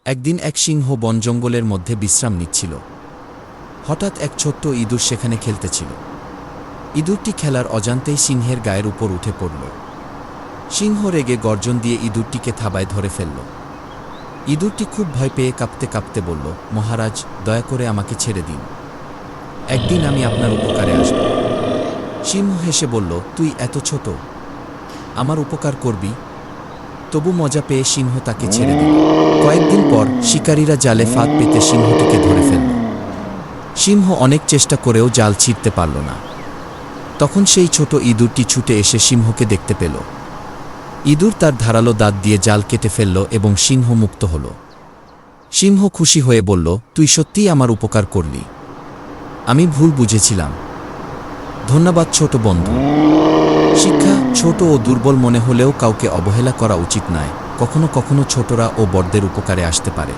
একদিন এক সিংহ বন জঙ্গলের মধ্যে বিশ্রাম নিচ্ছিল। হঠাৎ এক ছোট্ট ইঁদুর সেখানে খেলতেছিল। ইঁদুরটি খেলার অজান্তেই সিংহের গায়ের উপর উঠে পড়ল। সিংহ রেগে গর্জন দিয়ে ইঁদুরটিকে থাবায় ধরে ফেলল। ইঁদুরটি খুব ভয় পেয়ে কাঁপতে কাঁপতে বলল, মহারাজ, দয়া করে আমাকে ছেড়ে দিন। একদিন আমি আপনার উপকারে আসব। সিংহ হেসে বলল, তুই এত ছোট, আমার উপকার করবি? তবু মজা পেয়ে সিংহ তাকে ছেড়ে দিল। কয়েকদিন পর শিকারীরা জালে ফাঁদ পেতে সিংহটিকে ধরে ফেলল। সিংহ অনেক চেষ্টা করেও জাল ছিঁড়তে পারল না। তখন সেই ছোট ইঁদুরটি ছুটে এসে সিংহকে দেখতে পেল। ইঁদুর তার ধারালো দাঁত দিয়ে জাল কেটে ফেলল এবং সিংহ মুক্ত হল। সিংহ খুশি হয়ে বলল, তুই সত্যিই আমার উপকার করলি। আমি ভুল বুঝেছিলাম। ধন্যবাদ ছোট বন্ধু। শিক্ষা: ছোট ও দুর্বল মনে হলেও কাউকে অবহেলা করা উচিত নয়। কখনো কখনো ছোটরা ও বড়দের উপকারে আসতে পারে।